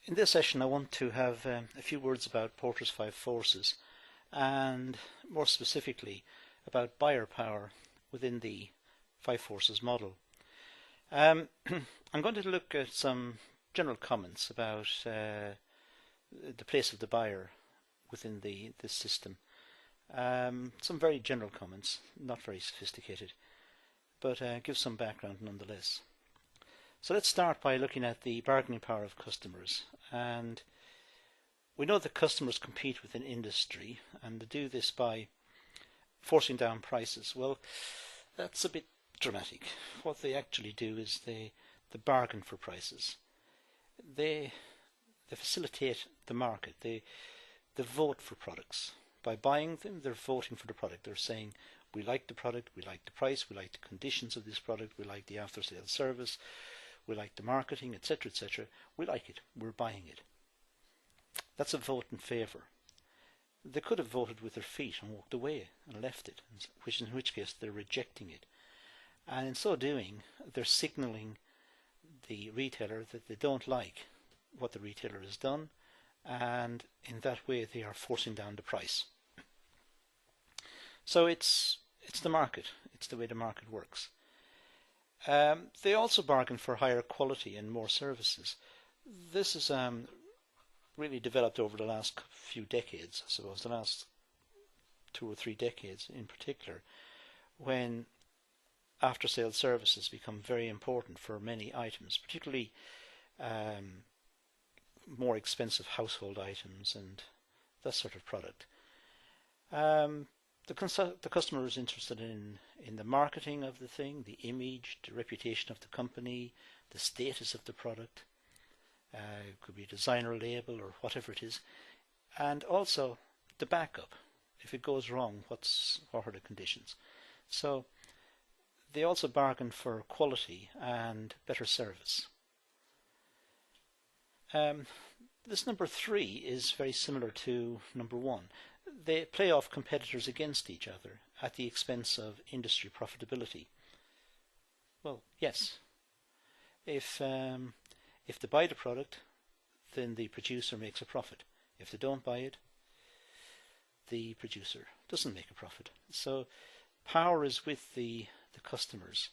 In this session I want to have a few words about Porter's 5 forces, and more specifically about buyer power within the 5 forces model. I'm going to look at some general comments about the place of the buyer within this system. Some very general comments, not very sophisticated, but give some background nonetheless. So let's start by looking at the bargaining power of customers. And we know that customers compete within industry, and they do this by forcing down prices. Well, that's a bit dramatic. What they actually do is they bargain for prices. They facilitate the market. They vote for products. By buying them, they're voting for the product. They're saying, we like the product, we like the price, we like the conditions of this product, we like the after-sale service, we like the marketing, etc., etc. We like it. We're buying it. That's a vote in favour. They could have voted with their feet and walked away and left it, in which case they're rejecting it. And in so doing, they're signalling the retailer that they don't like what the retailer has done, and in that way they are forcing down the price. So it's the market. It's the way the market works. They also bargain for higher quality and more services. This is really developed over the last few decades, I suppose, the last 2 or 3 decades in particular, when after-sale services become very important for many items, particularly more expensive household items and that sort of product. The customer is interested in the marketing of the thing, the image, the reputation of the company, the status of the product. It could be a designer label or whatever it is, and also the backup. If it goes wrong, what are the conditions? So they also bargain for quality and better service. This number 3 is very similar to number 1. They play off competitors against each other at the expense of industry profitability. Well, yes. If they buy the product, then the producer makes a profit. If they don't buy it, the producer doesn't make a profit. So power is with the customers,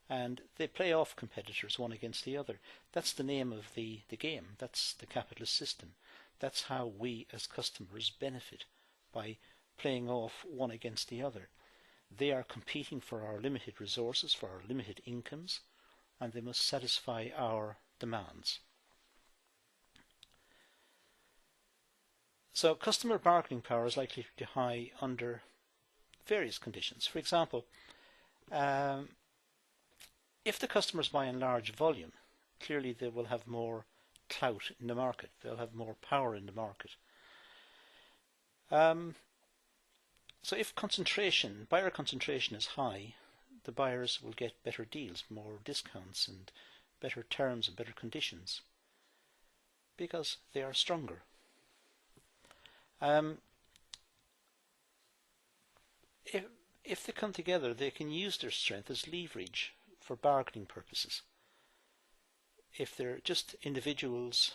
and they play off competitors one against the other. That's the name of the game. That's the capitalist system. That's how we as customers benefit, by playing off one against the other. They are competing for our limited resources, for our limited incomes, and they must satisfy our demands. So customer bargaining power is likely to be high under various conditions. For example, if the customers buy in large volume, clearly they will have more clout in the market. They'll have more power in the market. So if buyer concentration is high, the buyers will get better deals, more discounts and better terms and better conditions, because they are stronger. If they come together, they can use their strength as leverage for bargaining purposes. If they're just individuals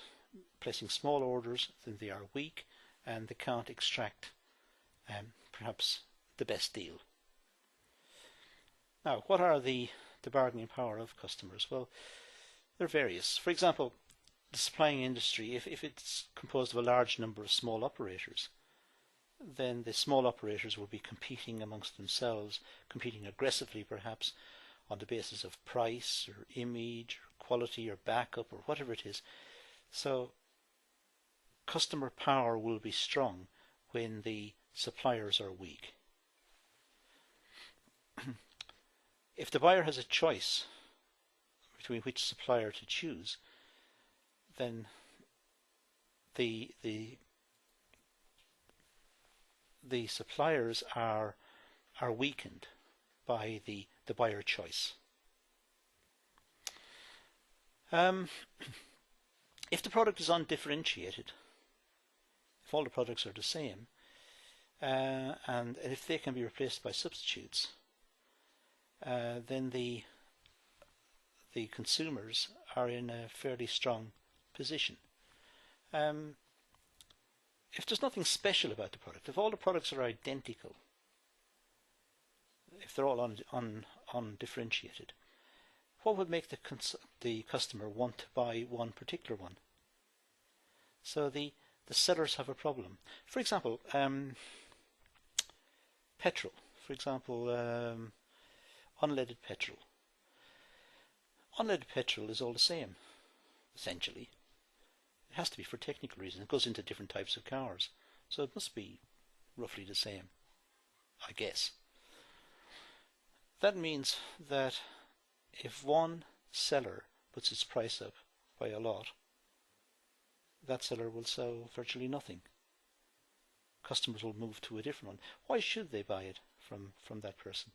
placing small orders, then they are weak and they can't extract perhaps the best deal. Now, what are the bargaining power of customers? Well, they're various. For example, the supplying industry, if it's composed of a large number of small operators, then the small operators will be competing amongst themselves, competing aggressively perhaps on the basis of price or image or quality or backup or whatever it is. So customer power will be strong when the suppliers are weak. If the buyer has a choice between which supplier to choose, then the suppliers are weakened by the buyer choice. If the product is undifferentiated, if all the products are the same, and if they can be replaced by substitutes, then the consumers are in a fairly strong position. If there's nothing special about the product, if all the products are identical, if they're all undifferentiated, what would make the customer want to buy one particular one? So the sellers have a problem. For example, petrol. For example, unleaded petrol. Unleaded petrol is all the same, essentially. It has to be for technical reasons. It goes into different types of cars, so it must be roughly the same, I guess. That means that if one seller puts its price up by a lot, that seller will sell virtually nothing. Customers will move to a different one. Why should they buy it from that person?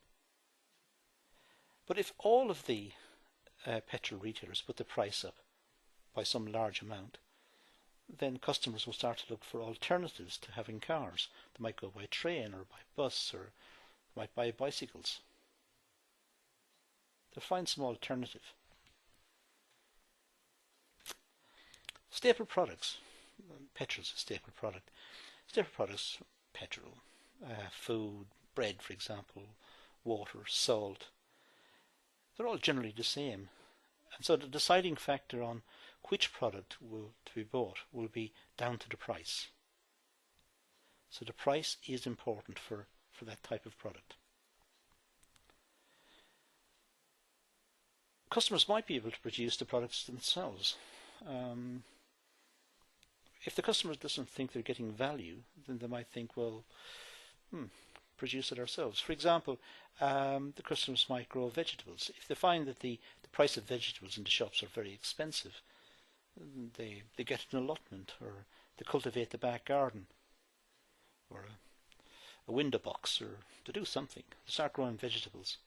But if all of the petrol retailers put the price up by some large amount, then customers will start to look for alternatives to having cars. They might go by train or by bus, or might buy bicycles. They'll find some alternative. Staple products. Petrol is a staple product. Staple products, petrol, food, bread, for example, water, salt. They're all generally the same. And so the deciding factor on which product to be bought will be down to the price. So the price is important for that type of product. Customers might be able to produce the products themselves. If the customer doesn't think they're getting value, then they might think, well, produce it ourselves. For example, the customers might grow vegetables. If they find that the price of vegetables in the shops are very expensive, they get an allotment, or they cultivate the back garden, or a window box, or to do something. They start growing vegetables.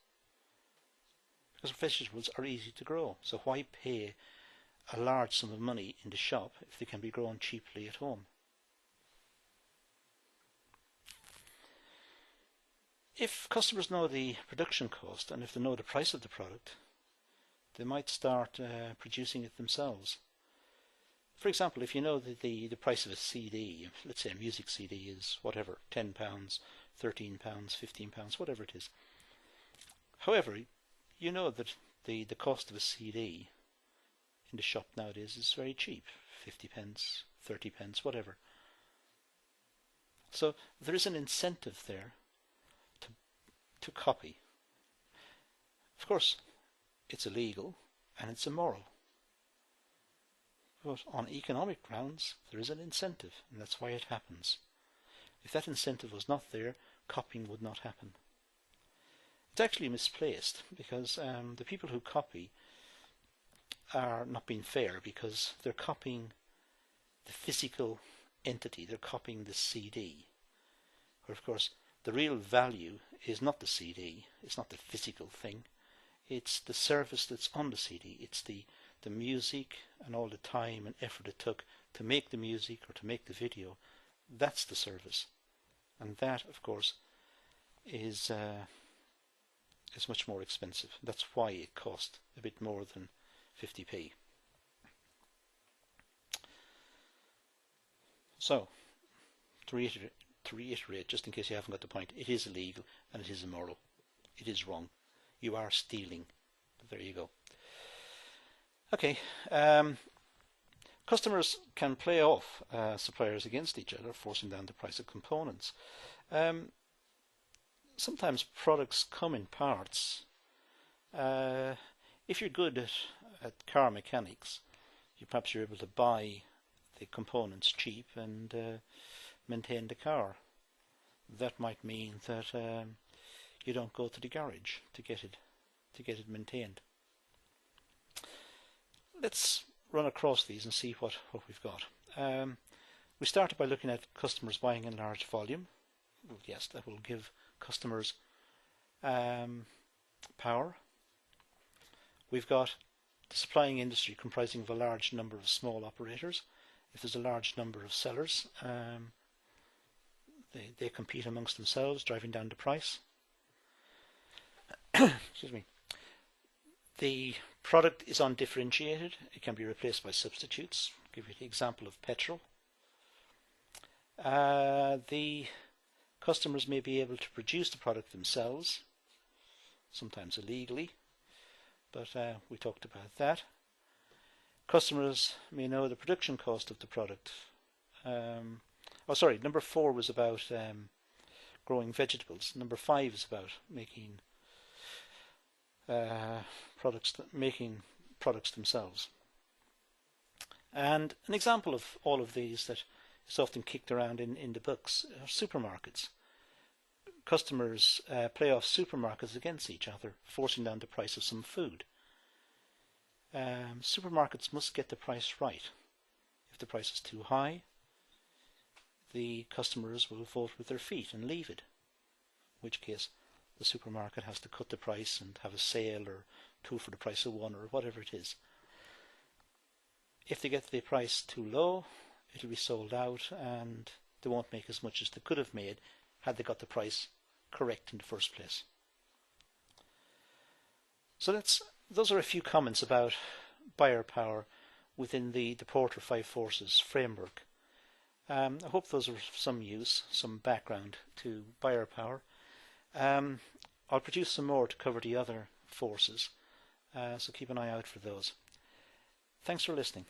Because vegetables are easy to grow, so why pay a large sum of money in the shop if they can be grown cheaply at home? If customers know the production cost, and if they know the price of the product, they might start producing it themselves. For example, if you know that the price of a CD, let's say a music CD, is whatever, £10, £13, £15, whatever it is. However, you know that the cost of a CD in the shop nowadays is very cheap, 50 pence, 30 pence, whatever. So there is an incentive there to copy. Of course, it's illegal and it's immoral. But on economic grounds, there is an incentive, and that's why it happens. If that incentive was not there, copying would not happen. It's actually misplaced, because the people who copy are not being fair, because they're copying the physical entity, they're copying the CD. Where of course the real value is not the CD, it's not the physical thing, it's the service that's on the CD, it's the music and all the time and effort it took to make the music or to make the video. That's the service, and that of course is much more expensive. That's why it cost a bit more than 50p. So, to reiterate, just in case you haven't got the point, it is illegal and it is immoral. It is wrong. You are stealing. But there you go. Okay. Customers can play off suppliers against each other, forcing down the price of components. Sometimes products come in parts. If you're good at car mechanics, perhaps you're able to buy the components cheap and maintain the car. That might mean that you don't go to the garage to get it maintained. Let's run across these and see what we've got. We started by looking at customers buying in large volume. Well, yes, that will give customers power. We've got the supplying industry comprising of a large number of small operators. If there's a large number of sellers, they compete amongst themselves, driving down the price. Excuse me. The product is undifferentiated. It can be replaced by substitutes. It give you the example of petrol. The customers may be able to produce the product themselves, sometimes illegally, but we talked about that. Customers may know the production cost of the product. Number 4 was about growing vegetables. Number 5 is about making products themselves. And an example of all of these that is often kicked around in the books are supermarkets. Customers play off supermarkets against each other, forcing down the price of some food. Supermarkets must get the price right. If the price is too high, the customers will vote with their feet and leave it, in which case the supermarket has to cut the price and have a sale or 2 for the price of 1 or whatever it is. If they get the price too low, it'll be sold out and they won't make as much as they could have made had they got the price correct in the first place. So those are a few comments about buyer power within the Porter 5 Forces framework. I hope those are of some use, some background to buyer power. I'll produce some more to cover the other forces, so keep an eye out for those. Thanks for listening.